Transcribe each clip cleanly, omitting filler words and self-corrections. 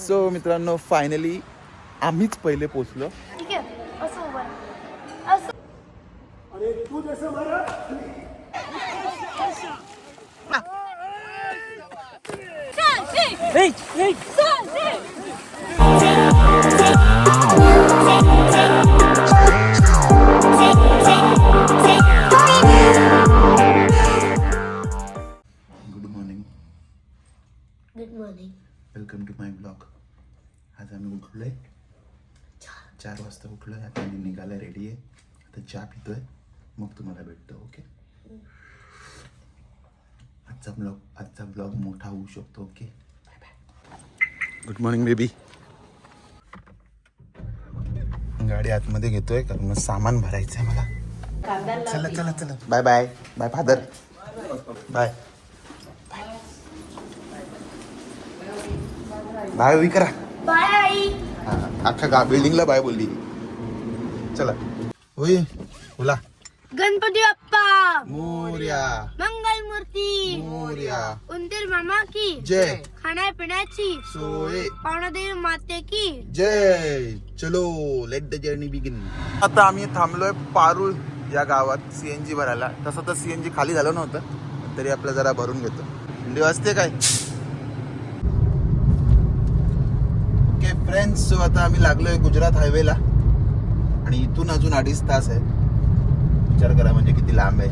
So मित्रांनो finally आम्हीच पहिले पोचलो. ठीक आहे असं उभं असं अरे तू जैसे मारा good morning, good morning. Welcome to my blog. आज आम्ही उठलोय 4 वाजता उठलोय. आता मी निघायला रेडी आहे. आता चहा पितोय, मग तुम्हाला भेटतो. ओके, आजचा ब्लॉग मोठा होऊ शकतो. Okay, bye bye. Good morning baby. गाडी आतमध्ये घेतोय कारण मग सामान भरायचं आहे मला. चला चला चला, bye bye. Bye father, bye bye. उभी करा. बाय आई. अख्खा बिल्डिंगला बाय बोलली. चला होय, बोला. गणपती बाप्पा मोरया, मंगल मूर्ती मोरया, उंदीर मामा की जय. खाण्यापिण्याची सोय पावणादेवी माते की जय. चलो लेट द जर्नी बिगिन. आता आम्ही थांबलोय पारुळ या गावात सीएनजी भरायला. तसं तर सीएनजी खाली झालं नव्हतं, तरी आपलं जरा भरून घेतो. थंडी वाजते काय. ओके फ्रेंड्स, सो आता आम्ही लागलोय गुजरात हायवेला आणि इथून अजून 2.5 तास आहे. विचार करा म्हणजे किती लांब आहे.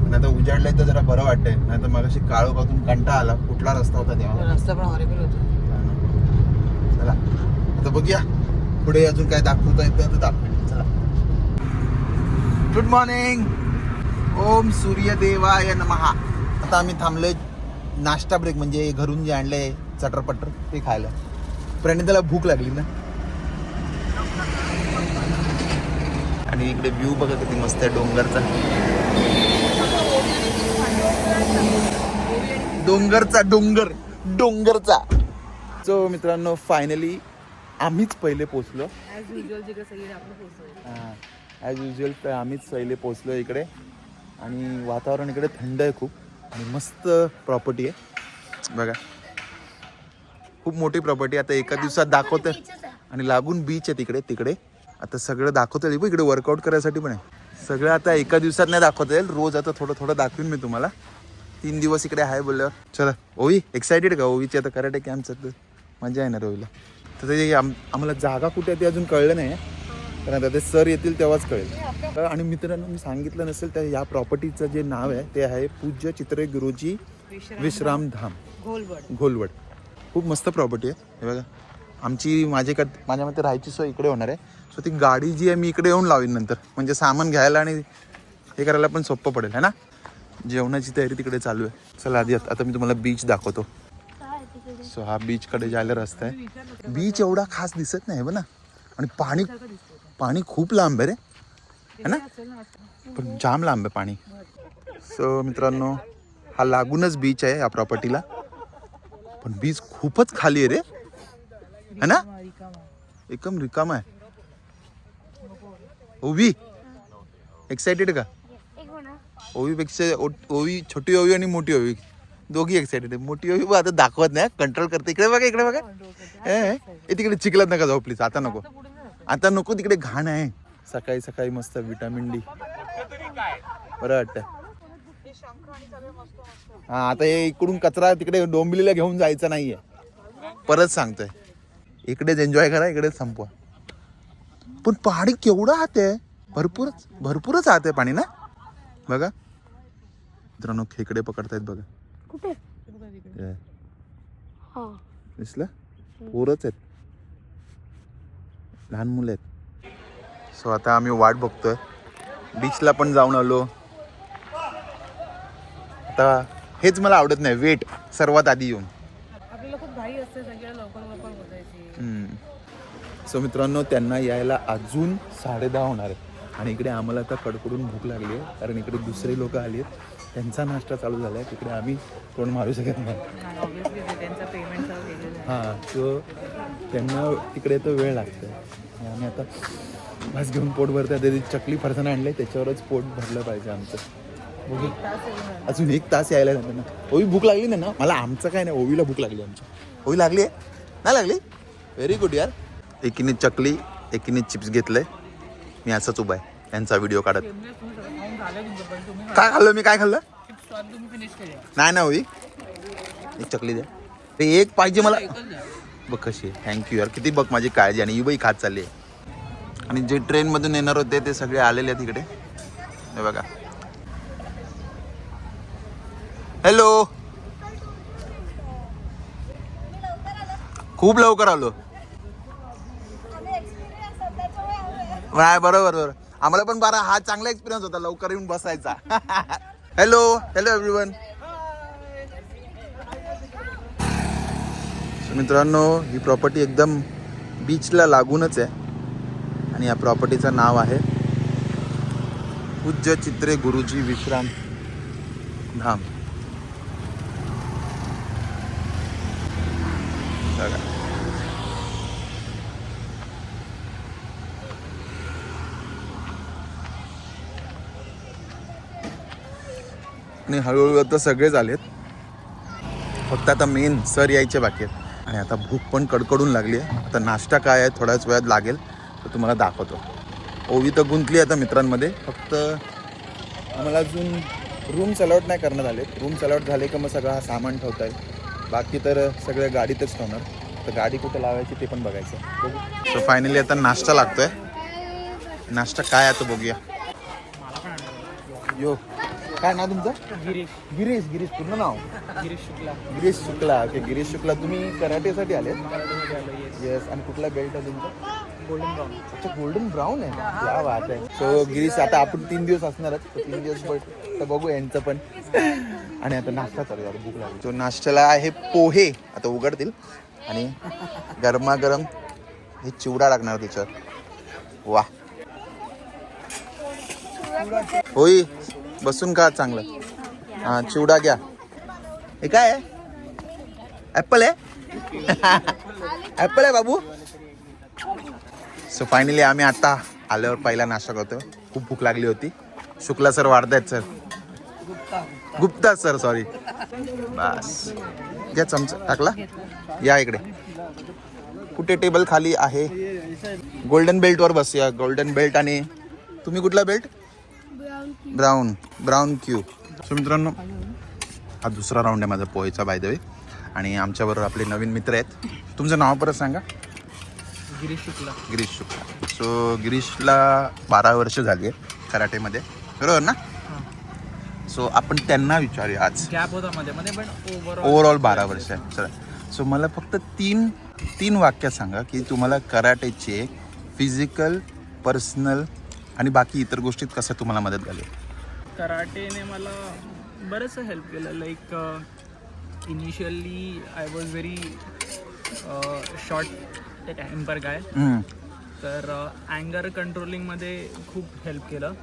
पण आता उजाडलंय तर जरा बरं वाटतंय, नाही तर मग अशी काळोखातून कंटाळा आला. कुठला रस्ता होता तेव्हा, रस्ता पण हॉरिबल होता. चला आता बघूया पुढे अजून काय दाखवता येतं तर दाखवेल. चला. Good morning. ओम सूर्यदेवाय नमः. आता आम्ही थांबलोय नाश्ता ब्रेक, म्हणजे घरून जे आणलंय चटरपटर ते खायला. प्रणिताला भूक लागली ना. आणि इकडे व्ह्यू बघा किती मस्त आहे डोंगरचा. डोंगरचा. सो मित्रांनो फायनली आम्हीच पहिले पोचलो. ॲज युजल जिकडे सगळे आपण पोहोचलो. ॲज युजल तर आम्हीच पहिले पोचलो इकडे. आणि वातावरण इकडे थंड आहे खूप आणि मस्त प्रॉपर्टी आहे बघा. खूप मोठी प्रॉपर्टी. आता एका दिवसात दाखवतं आणि लागून बीच आहे तिकडे. आता सगळं दाखवता येईल. इकडे वर्कआउट करायसाठी पण आहे सगळं. आता एका दिवसात नाही दाखवता येईल, रोज आता थोडं दाखवीन मी तुम्हाला. 3 दिवस इकडे आहे बोलल्यावर. चला ओवी एक्सायटेड का? ओवीची आता कराटे कॅम्पचं तर मजा येणार ओवीला. तर ते आम्हाला जागा कुठे आहे ते अजून कळलं नाही, पण आता ते सर येतील तेव्हाच कळेल. आणि मित्रांनो मी सांगितलं नसेल तर या प्रॉपर्टीचं जे नाव आहे ते आहे पूज्य चित्रे गुरुजी विश्राम धाम घोलवड. खूप मस्त प्रॉपर्टी आहे. हे बघा, माझ्या मते राहायची सोय इकडे होणार आहे. सो ती गाडी जी आहे मी इकडे येऊन लावीन नंतर, म्हणजे सामान घ्यायला आणि हे करायला पण सोपं पडेल है ना. जेवणाची तयारी तिकडे चालू आहे. चला आधी आता मी तुम्हाला बीच दाखवतो. सो हा बीचकडे जायला रस्ता आहे. बीच एवढा खास दिसत नाही बघ ना. आणि पाणी खूप लांब आहे रे, है ना. पण जाम लांब आहे पाणी. सो मित्रांनो हा लागूनच बीच आहे या प्रॉपर्टीला. पण बीच खूपच खाली आहे रे, है ना. एकदम रिकाम आहे. ओवी एक्साइटेड का? ओवीपेक्षा ओवी, छोटी ओवी आणि मोठी ओवी दोघी एक्साइटेड आहे. मोठी ओवी आता दाखवत नाही, कंट्रोल करते. इकडे बघा ए तिकडे चिखलात नका जाऊ प्लीज. आता नको तिकडे घाण आहे. सकाळी मस्त विटामिन डी बरं वाटतं. हा आता हे इकडून कचरा तिकडे डोंबिवलीला घेऊन जायचा नाहीये, परत सांगतोय. इकडेच एन्जॉय करा, इकडेच संपवा. पण पाणी केवढं आत आहे, भरपूरच आत आहे पाणी ना. बघा मित्रांनो खेकडे पकडतायत बघा. कुठे दिसलं? पोरच आहेत, लहान मुलं आहेत. सो आता आम्ही वाट बघतोय. बीचला पण जाऊन आलो. आता हेच मला आवडत नाही, वेट सर्वात आधी येऊन. आपल्याला खूप घाई असते, सगळ्या लवकर पोहोचायची. सो मित्रांनो त्यांना यायला अजून 10:30 होणार आहे. आणि इकडे आम्हाला आता कडकडून भूक लागली आहे, कारण इकडे दुसरे लोक आली आहेत, त्यांचा नाश्ता चालू झाला आहे. तिकडे आम्ही तोंड मारू शकत नाही. हां, सो त्यांना तिकडे तर वेळ लागतो. आम्ही आता बस घेऊन पोट भरतो. ते चकली फरसाण आणले, त्याच्यावरच पोट भरलं पाहिजे आमचं. अजून 1 तास यायला जातं ना. ओवी भूक लागली ना. मला आमचं काय नाही, ओवीला भूक लागली. आमची ओवी लागली आहे. नाही लागली. व्हेरी गुड यार. एकीने चकली एकीने चिप्स घेतलंय. मी असंच उभा आहे यांचा व्हिडिओ काढत. काय खाल्लं मी? काय खाल्लं? नाही ना होई. एक चकली द्या. ते एक पाहिजे मला. बघ कशी. थँक्यू यार. किती बघ माझी काळजी. आणि युबाई खात चालली आहे. आणि जे ट्रेनमधून येणार होते ते सगळे आलेले आहेत इकडे. हे बघा. हॅलो. खूप लवकर आलो. नाही बरोबर बरोबर. आम्हाला पण बारा हा चांगला एक्सपिरियन्स होता लवकर येऊन बसायचा. Hello hello everyone. मित्रांनो ही प्रॉपर्टी एकदम बीचला लागूनच आहे. आणि या प्रॉपर्टीचं नाव आहे पूज्य चित्रे गुरुजी विश्राम धाम. आणि हळूहळू आता सगळे झालेत. फक्त आता मेन सर यायचे बाकी आहेत. आणि आता भूक पण कडकडून लागली आहे. आता नाश्ता काय आहे थोड्याच वेळात लागेल तर तुम्हाला दाखवतो. ओवी तर गुंतली आता मित्रांमध्ये. फक्त आम्हाला अजून रूम्स अलॉट नाही करण्यात आले. रूम्स अलॉट झाले का मग सगळं हा सामान ठेवता येईल. बाकी तर सगळं गाडीतच ठेवणार. तर गाडी कुठे लावायची ते पण बघायचं. बघू. सो फायनली आता नाश्ता लागतोय. नाश्ता काय आता बघूया. यो काय नाव तुमचं? गिरीश. गिरीश. गिरीश पूर्ण नाव? गिरीश शुक्ला. गिरीश शुक्ला. ओके गिरीश शुक्ला. तुम्ही कराटेसाठी आले? येस. आणि कुठला बेल्ट आहे तुमचा? Golden brown. अच्छा गोल्डन ब्राऊन आहे. क्या बात आहे. सो गिरीश आता आपण 3 दिवस असणारच. तर 3 दिवस तर बघू यांचं पण. आणि आता नाश्ता चालू आहे. भूक लागली. जो नाश्त्याला आहे पोहे आता उघडतील. आणि गरमागरम हे चिवडा लागणार त्याच्यावर. वा होई. बसून का चांगलं. हां चिवडा घ्या. हे काय आहे? ॲपल आहे. ॲपल आहे बाबू. सो फायनली आम्ही आता आल्यावर पहिला नाश्ता करतो. खूप भूक लागली होती. शुक्ला सर वाढतायत सर. Gupta sir sorry. बस घ्या चमचा टाकला. या इकडे. कुठे टेबल खाली आहे. गोल्डन बेल्टवर बसूया. Golden belt. आणि तुम्ही कुठला बेल्ट? ब्राऊन. ब्राऊन क्यू. सो मित्रांनो हा दुसरा राऊंड आहे माझा पोहेचा बाय द वे. आणि आमच्याबरोबर आपले नवीन मित्र आहेत. तुमचं नाव परत सांगा. गिरीश शुक्ला. गिरीश शुक्ला. सो गिरीशला 12 वर्ष झाली आहे कराटेमध्ये बरोबर ना? सो आपण त्यांना विचारूया आज. गॅप होता मध्ये मध्ये पण ओव्हरऑल 12 वर्ष आहे. चला. सो मला फक्त तीन वाक्यात सांगा की तुम्हाला कराटेचे फिजिकल पर्सनल आणि बाकी इतर गोष्टीत कसं तुम्हाला मदत झाली. कराटेने मला बरंचसं हेल्प केलं. Like initially I was very short temper guy. तर अँगर कंट्रोलिंगमध्ये खूप हेल्प केलं.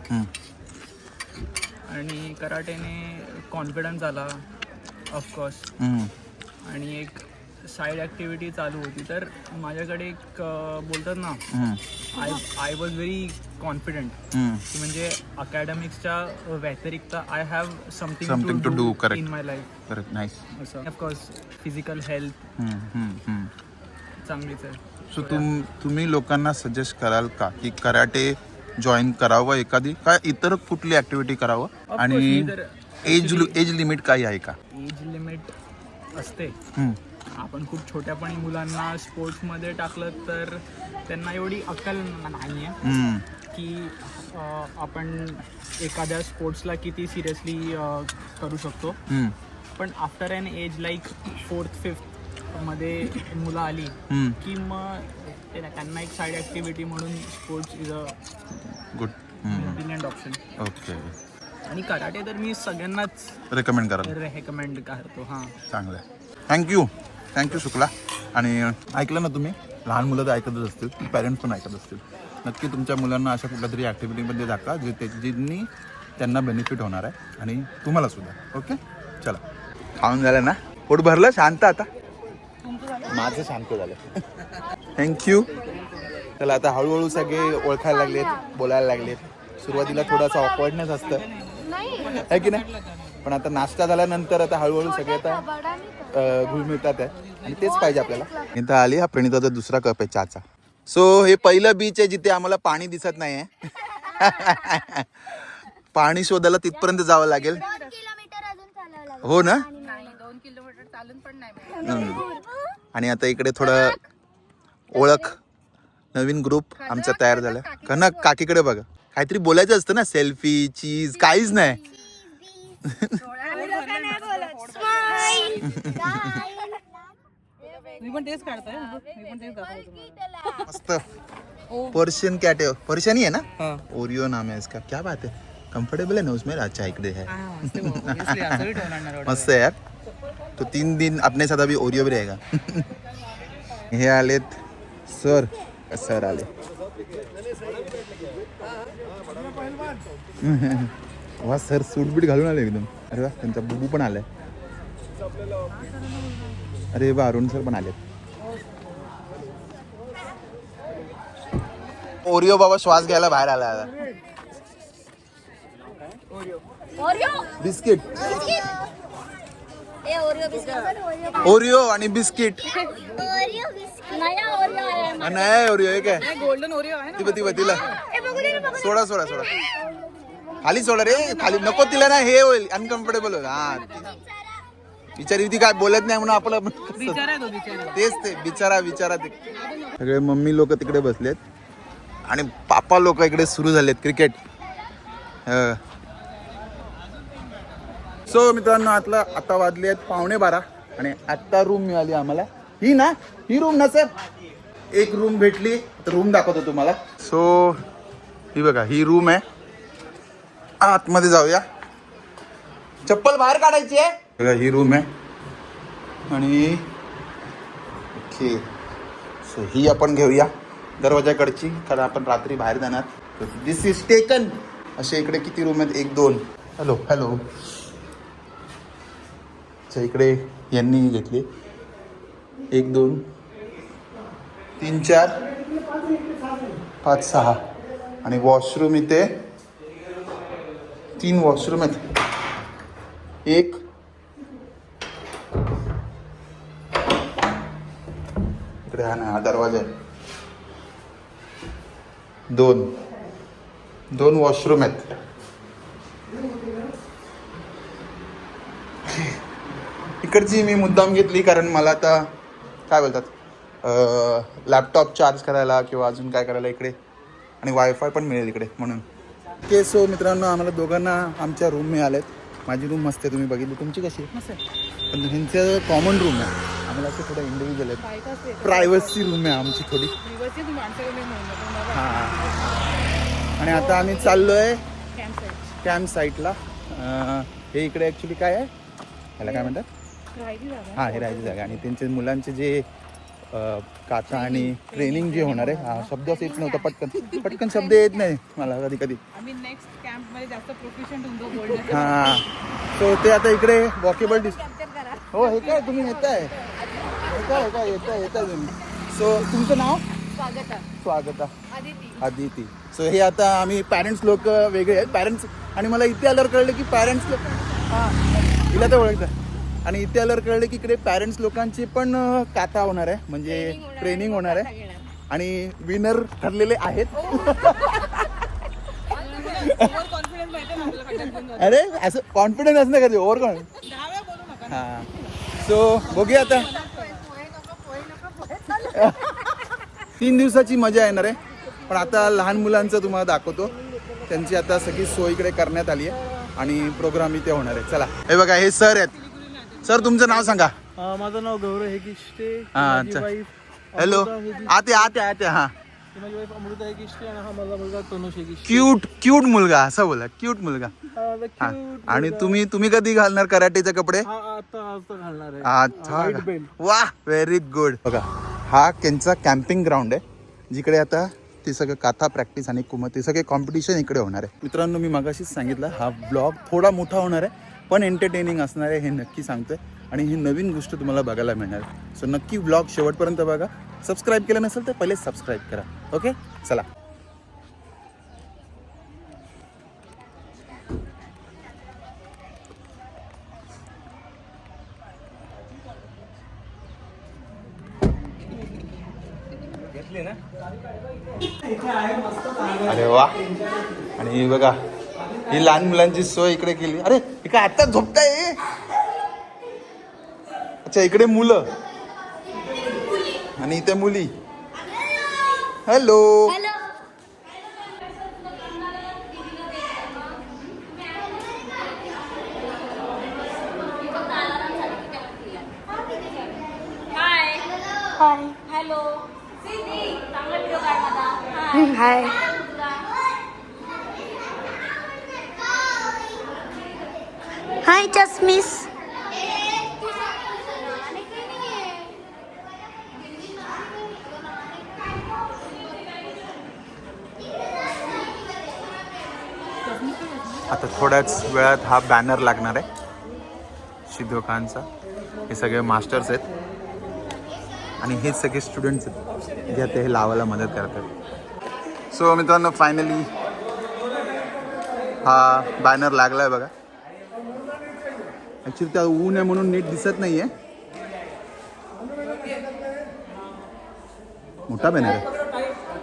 आणि कराटेने कॉन्फिडन्स आला ऑफकोर्स. आणि एक साईड ॲक्टिव्हिटी चालू होती. तर माझ्याकडे एक बोलतात ना आय वॉज व्हेरी कॉन्फिडंट की म्हणजे अकॅडमिक्सच्या व्यतिरिक्त I have something to do in my life. Nice. असं ऑफकोर्स फिजिकल हेल्थ चांगलीच आहे. सो तुम्ही लोकांना सजेस्ट कराल का की कराटे जॉईन करावं एखादी काय इतर कुठली ॲक्टिव्हिटी करावं. आणि एज लिमिट काही आहे का? एज लिमिट असते. आपण खूप छोट्यापणी मुलांना स्पोर्ट्समध्ये टाकलं तर त्यांना एवढी अक्कल नाही आहे की आपण एखाद्या स्पोर्ट्सला किती सिरियसली करू शकतो. पण आफ्टर अन एज लाईक 4th 5th मध्ये मुलं आली की मग त्यांना एक साईड ॲक्टिव्हिटी म्हणून sports is a good brilliant option. Okay. आणि कराटे तर मी सगळ्यांनाच रेकमेंड करतो. हां चांगलं आहे. थँक्यू शुक्ला. आणि ऐकलं ना तुम्ही लहान मुलं तर ऐकतच असतील. पॅरेंट्स पण ऐकत असतील. नक्की तुमच्या मुलांना अशा कुठल्या तरी ॲक्टिव्हिटीमध्ये दाखवा ज्यांनी त्यांना बेनिफिट होणार आहे आणि तुम्हाला सुद्धा. ओके चला. खाऊन झालं ना? पोट भरलं? शांत आता? माझं शांत झालं. थँक्यू. चला आता हळूहळू सगळे ओळखायला लागलेत, बोलायला लागलेत. सुरुवातीला थोडासा ऑकवर्डनेस असतं आहे की नाही. पण आता नाश्ता झाल्यानंतर आता हळूहळू सगळे आता घुळ मिळतात आहे. आणि तेच पाहिजे आपल्याला. इथं आली हा प्रणिताचा दुसरा कप आहे चहाचा. सो हे पहिलं बीच आहे जिथे आम्हाला पाणी दिसत नाहीये. पाणी शोधायला तिथपर्यंत जावं लागेल. 2 किलोमीटर अजून चालावं लागेल. हो ना. 2 किलोमीटर चालून पण नाही. आणि आता इकडे थोडं ओळख नवीन ग्रुप आमचा तयार झाला. कनक काकीकडे बघा. काहीतरी बोलायचं असतं ना, सेल्फी चीज काहीच नाही. मस्त पर्शियन कॅट है. पर्शियन ही है ना. ओरियो नाम है इसका. क्या बात है. कंफर्टेबल है ना उसमें. अच्छा इकडे है. मस्त है यार. तो 3 दिन अपने साथ अभी ओरियो भी रहेगा. हे आलेत सर आले. वा सर सूट बीट घालून आले एकदम. अरे वा त्यांचा बुबू पण आलाय. अरे वा अरुण सर पण आलेत. ओरियो बाबा श्वास घ्यायला बाहेर आला. बिस्किट. ओरियो आणि बिस्किट. नाही ओरियो हे काय. गोल्डन ओरिओ आहे ना. तिला सोडा खाली सोडा रे. खाली नको तिला ना. हे होईल अनकम्फर्टेबल होईल. हा बिचारी ती काय बोलत नाही म्हणून आपलं तेच ते बिचारा ते. सगळे मम्मी लोक तिकडे बसलेत आणि पापा लोक इकडे सुरू झालेत क्रिकेट. सो मित्रांनो आता वाजले आहेत 11:15 आणि आता रूम मिळाली आम्हाला. ही रूम ना सर. एक रूम भेटली तर रूम दाखवतो तुम्हाला. सो ही बघा ही रूम आहे. आतमध्ये जाऊया. चप्पल बाहेर काढायची आहे. बघा ही रूम आहे आणि ओके. सो ही आपण घेऊया दरवाजाकडची, कारण आपण रात्री बाहेर जाणार. दिस इज टेकन. असे इकडे किती रूम आहेत. 1 2. हॅलो. अच्छा इकडे यांनी घेतली 1 2 3 4 5 6 आणि वॉशरूम इथे 3 वॉशरूम आहेत. एक इकडे हा दरवाजा आहे. 2 वॉशरूम आहेत. इकडची मी मुद्दाम घेतली कारण मला आता काय बोलतात लॅपटॉप चार्ज करायला किंवा अजून काय करायला इकडे, आणि वायफाय पण मिळेल इकडे म्हणून. ओके. सो मित्रांनो आम्हाला दोघांना आमच्या रूम मिळालेत. माझी रूम मस्त आहे, तुम्ही बघितली. तुमची कशी आहे. पण ह्यांचं कॉमन रूम आहे. आम्हाला असं थोडं इंडिव्हिज्युअल आहे. प्रायव्हसी रूम आहे आमची थोडी. हां. आणि आता आम्ही चाललो आहे कॅम्प साईटला. हे इकडे ॲक्च्युली काय आहे ह्याला काय म्हणतात. हां हे राहायची जागा. आणि त्यांच्या मुलांचे जे काथा आणि ट्रेनिंग जे होणार आहे. हा शब्दच येत नव्हता. पटकन शब्द येत नाही मला कधी. हां. सो ते आता इकडे वॉकेबल हो हे काय तुम्ही येताय तुम्ही. सो तुमचं नाव. स्वागता आदिती. सो हे आता आम्ही पॅरेंट्स लोक वेगळे आहेत. पॅरेंट्स आणि मला इथे आल्यावर कळलं की पॅरेंट्स लोक हां हिला तर ओळखतं. आणि इथे आल्यावर कळलं की इकडे पॅरेंट्स लोकांची पण काथा होणार आहे, म्हणजे ट्रेनिंग होणार आहे. आणि विनर ठरलेले आहेत. अरे असं कॉन्फिडन्स असणं का ते ओव्हर कॉन्फिडन्स. हां. सो बघूया आता. 3 दिवसाची मजा येणार आहे. पण आता लहान मुलांचं तुम्हाला दाखवतो. त्यांची आता सगळी सोय इकडे करण्यात आली आहे आणि प्रोग्राम इथे होणार आहे. चला हे बघा हे सर आहेत. सर तुमचं नाव सांगा. माझं नाव गौरव हेगिष्टे. हां अच्छा. हॅलो. आते हां. माझी वाईफ अमृता हेगिष्टे आणि हा माझा मुलगा तनुष हेगिष्टे. क्यूट मुलगा असं बोला. क्यूट मुलगा. आणि तुम्ही कधी घालणार कराटेचे कपडे. आता घालणार आहे. अच्छा वा व्हेरी गुड. बघा हा त्यांचा कॅम्पिंग ग्राउंड आहे जिकडे आता ते सगळं काथा प्रॅक्टिस आणि ते सगळे कॉम्पिटिशन इकडे होणार आहे. मित्रांनो मी मगाशीच सांगितलं हा ब्लॉग थोडा मोठा होणार आहे पण एंटरटेनिंग असणार आहे हे नक्की सांगतोय. आणि ही नवीन गोष्ट तुम्हाला बघायला मिळणार आहे. सो नक्की ब्लॉग शेवटपर्यंत बघा. सबस्क्राईब केलं नसेल तर पहिले सबस्क्राईब करा. ओके चला. अरे वा. आणि हे बघा ही लहान मुलांची सोय इकडे केली. अरे हे काय आता झोपताय? अच्छा इकडे मुलं आणि इथे मुली. हॅलो. हॅलो. हाय. हॅलो. चांगला व्हिडिओ काढ माझा. हाय. हाय चस्मिस. आता थोड्याच वेळात हा बॅनर लागणार आहे सिद्धू खानचा. हे सगळे मास्टर्स आहेत आणि हे सगळे स्टुडंट्स आहेत जे आता हे लावायला मदत करतात. सो मित्रांनो फायनली हा बॅनर लागला आहे बघा. ॲक्च्युली त्या ऊन आहे म्हणून नीट दिसत नाही आहे. मोठा बॅनर आहे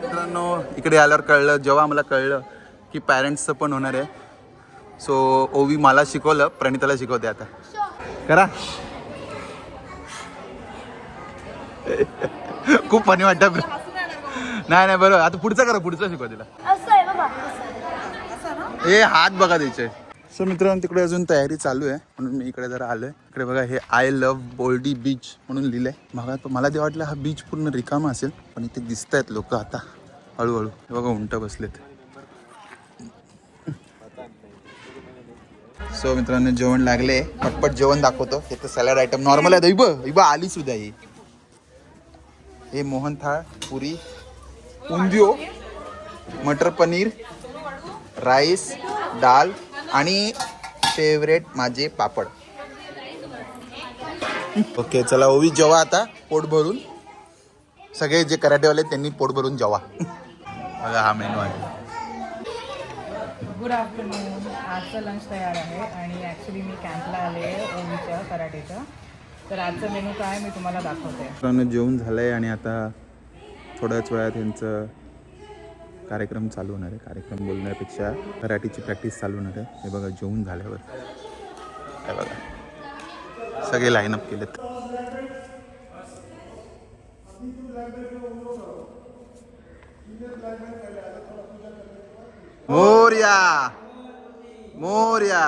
मित्रांनो. इकडे आल्यावर कळलं, जेव्हा मला कळलं की पॅरेंट्सचं पण होणार आहे. सो ओवी मला शिकवलं, प्रणिताला शिकवते आता. करा. खूप फनी वाटतं. नाही नाही बरोबर. आता पुढचं करा, पुढचं शिकवा तिला. असं आहे बाबा. हे हात बघा द्यायचे. सो मित्रांनो तिकडे अजून तयारी चालू आहे म्हणून मी इकडे जरा आलोय. इकडे बघा हे आय लव्ह बोर्डी बीच म्हणून लिहिलंय. मला ते वाटलं हा बीच पूर्ण रिकामा असेल पण इथे दिसत आहेत लोक आता हळूहळू. हे बघा उंट बसलेत. सो मित्रांनो जेवण लागले. पटपट जेवण दाखवतो. हे तर सॅलड आयटम नॉर्मल आहे. इबा आली सुद्धा ही. हे मोहन थाळ, पुरी, उंदियो, मटर पनीर, राईस, डाल आणि फेवरेट माझे पापड. ओके चला ओवी जेवा आता पोट भरून. सगळे जे कराटेवाले त्यांनी पोट भरून जेवा. बघा हा मेनू आहे. Good afternoon. आजचं लंच तयार आहे आणि ॲक्च्युली मी कॅम्पला आले आहे ओवीच्या कराटेचं. तर आजचं मेनू काय मी तुम्हाला दाखवते. मित्रांनो जेवण झालं आहे आणि आता थोड्याच वेळात त्यांचं कार्यक्रम चालू होणार आहे. कार्यक्रम बोलण्यापेक्षा कराटेची प्रॅक्टिस चालू होणार आहे. हे बघा जेवण झाल्यावर हे बघा सगळे लाईनअप केलेत. मोर्या मोर्या.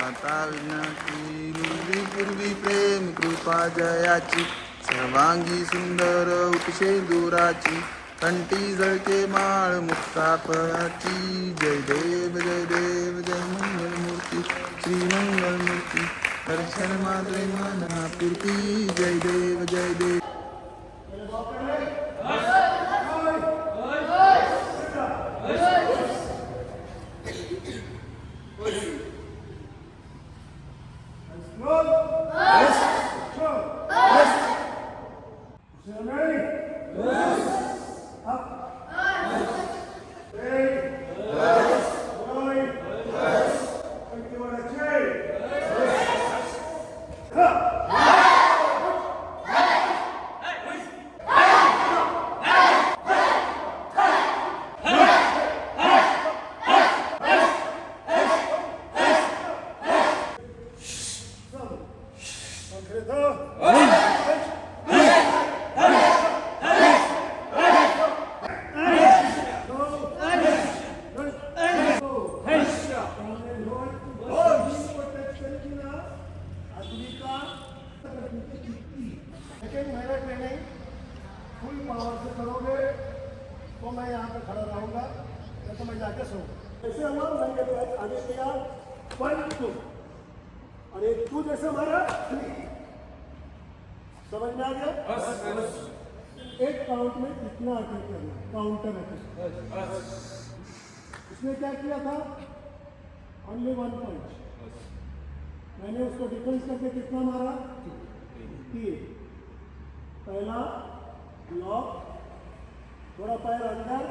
आता विज्ञाची नुरवी पूर्वी प्रेम कृपा जयाची सर्वांगी सुंदर उपशे दुराची कंठी जळके माळ मुक्ता फळाची. जय देव जय मंगल मूर्ती श्री मंगल मूर्ती दर्शन मात्रे मना पूर्ती. जय देव जय देव. तो मैं यहाँ पे खड़ा रहूँगा, तो मैं जाके सोऊँ. ऐसे हम नंगे पैर आगे किया 1 2 और एक 2 जैसे मारा. समझ में आ गया? एक काउंट में कितना अटैक करना, काउंटर अटैक. इसने क्या किया था? ओनली 1 पंच. मैंने उसको डिफेंस करके कितना मारा? 3. पहला लॉक, थोड़ा पैर अंदर,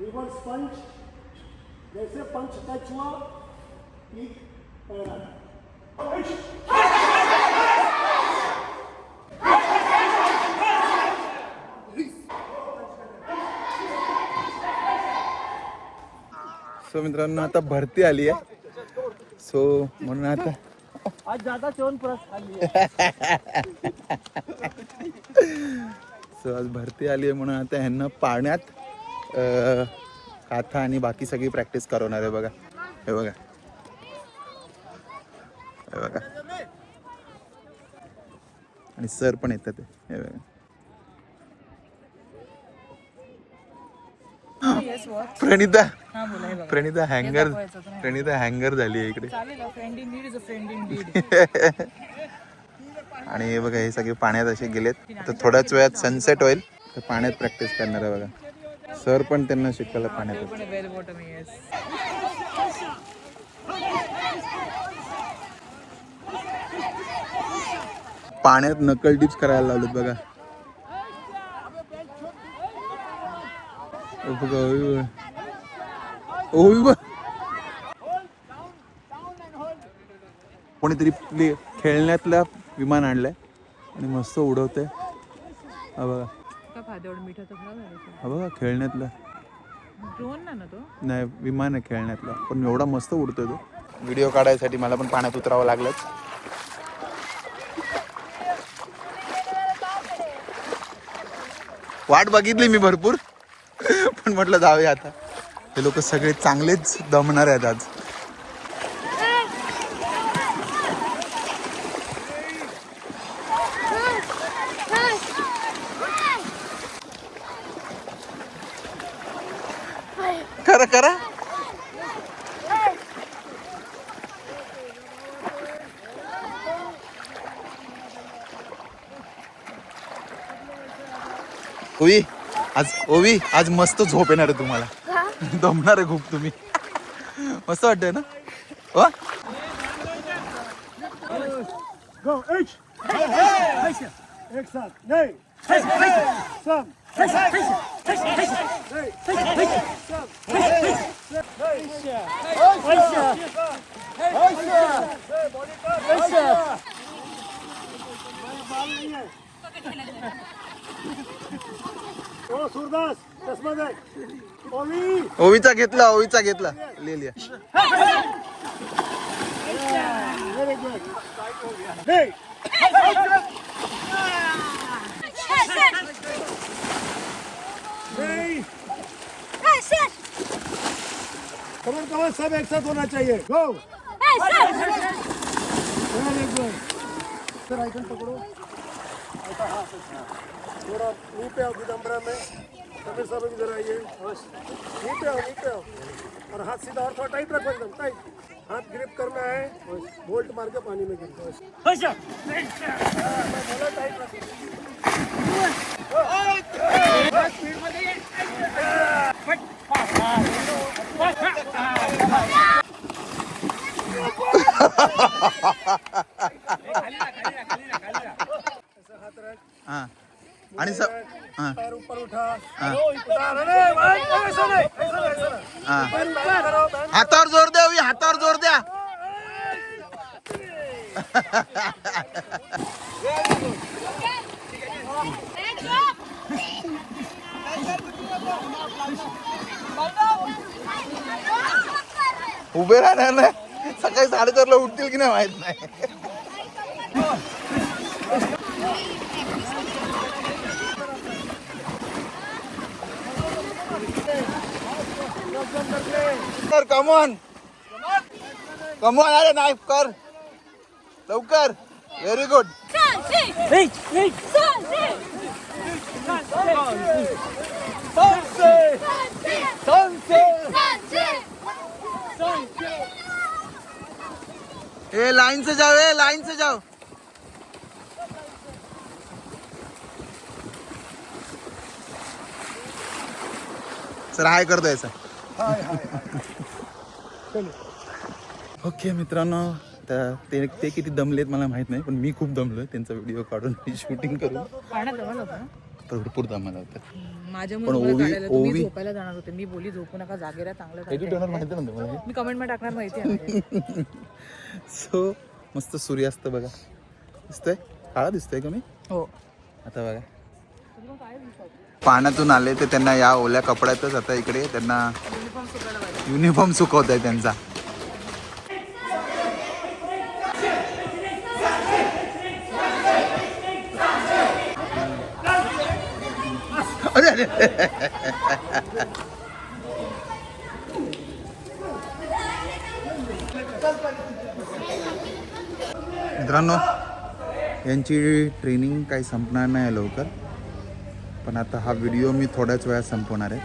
रिवर्स पंच. जैसे पंच टच हुआ ठीक पैर आया. सो मित्रांनो आता भरती आली आहे. सो म्हणून आता आज ज्यादा च्यवनप्राश खाल्ली सो आज भरती आली आहे म्हणून आता ह्यांना पाण्यात काथा आणि बाकी सगळी प्रॅक्टिस करवणार आहे. बघा हे बघा हे बघा आणि सर पण येतात हे बघा. प्रणिता हा बोला हे बघा. प्रणिता हँगर झाली आहे इकडे. चालेल friend in need is a friend in deed. आणि हे बघा हे सगळे पाण्यात असे गेलेत. आता थोड्याच वेळात सनसेट होईल तर पाण्यात प्रॅक्टिस करणार आहे बघा. सर पण त्यांना शिकवलं पाण्यात. पण वेल बॉटम येस. पाण्यात नकल टिप्स करायला लावलेत बघा. ओ बघा, ओय बघ. कोणीतरी खेळण्यातलं विमान आणलंय आणि मस्त उडवतंय. हा बघा का फादेवड मिठाचं खराब झालं. हा बघा खेळण्यातलं ड्रोन ना तो. नाही विमान आहे खेळण्यातला पण एवढा मस्त उडतोय तो. व्हिडिओ काढायसाठी मला पण पाण्यात उतरावं लागलंच. वाट बघितली मी भरपूर पण म्हटलं जाऊया आता. हे लोक सगळे चांगलेच दमणार आहेत आज. करा करा. ओवी आज मस्त झोप येणार आहे तुम्हाला. दमणार आहे खूप तुम्ही. मस्त वाटतंय ना. हो गो एच एक साथ नहीं सब ओ सूरदास चष्मा दे. ओवी ओवीचा घेतला ले लिया. Very good. नहीं नहीं कमर सब एक साथ होना चाहिए. Go very good. Sir icon पकड़ो. ऐसा हाथ थोड़ा नी पे आओ दिगंबरा में. समीर साहब इधर आइए. नी पे आओ और हाथ सीधा और थोड़ा टाइट रखो एकदम टाइट. हाथ ग्रिप करना है. बोल्ट मार के पानी में गिर बोला टाइट रखो. हाँ आणि सब हाँ पैर ऊपर उठा. हाँ उतार. अरे ऐसा नहीं हाँ पैर ऊपर करो. हातावर जोर द्या ओवी हातावर जोर द्या. उभे राहणार नाही. सकाळी 4:30ला उठतील की नाही माहित नाही. कर कमॉन अरे नाईफ कर लवकर. Very good. लाइन से जाओ. लाइन से जाओ. सर हाय करतो याचा. ओके मित्रांनो ते किती दमलेत मला माहित नाही पण मी खूप दमलोय. त्यांचा व्हिडिओ काढून शूटिंग करून पाण्यात जवळ होतं ना. भरपूर दमाला होतं. माझ्यामुळे तुम्ही झोपायला जाणार होते. मी बोली झोपू नका जागे राहा चांगलं एडिट होणार माहिती ना तुम्हाला. मी कमेंट मध्ये टाकणार माहिती आहे. सो मस्त सूर्यास्त बघा दिसतोय. काळा दिसतोय का मी. हो आता बघा पाण्यातून आले ते त्यांना या ओल्या कपड्यातच आता इकडे त्यांना युनिफॉर्म सुकवत आहे त्यांचा. अरे अरे मित्रांनो, यांची ट्रेनिंग काही संपणार नाही लवकर, पण आता हा व्हिडिओ मी थोड्याच वेळात संपवणार आहे.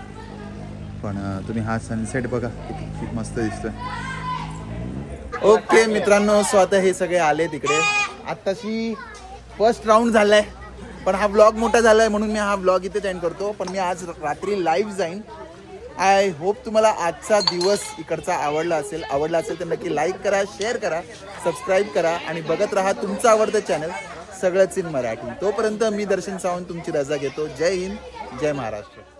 पण तुम्ही हा सनसेट बघा किती मस्त दिसतोय. ओके मित्रांनो, सो आता हे सगळे आले तिकडे. आत्ताशी फर्स्ट राऊंड झालाय, पण हा व्लॉग मोठा झालाय म्हणून मी हा व्लॉग इथेच एंड करतो. पण मी आज रात्री लाईव्ह जाईन. आय होप तुम्हाला आजचा दिवस इकडचा आवडला असेल तर नक्की लाईक करा, शेअर करा, सबस्क्राईब करा आणि बघत राहा तुमचं आवडतं चॅनल सगळंच इन मराठी. तोपर्यंत मी दर्शन सावंत तुमची रजा घेतो. जय हिंद, जय महाराष्ट्र.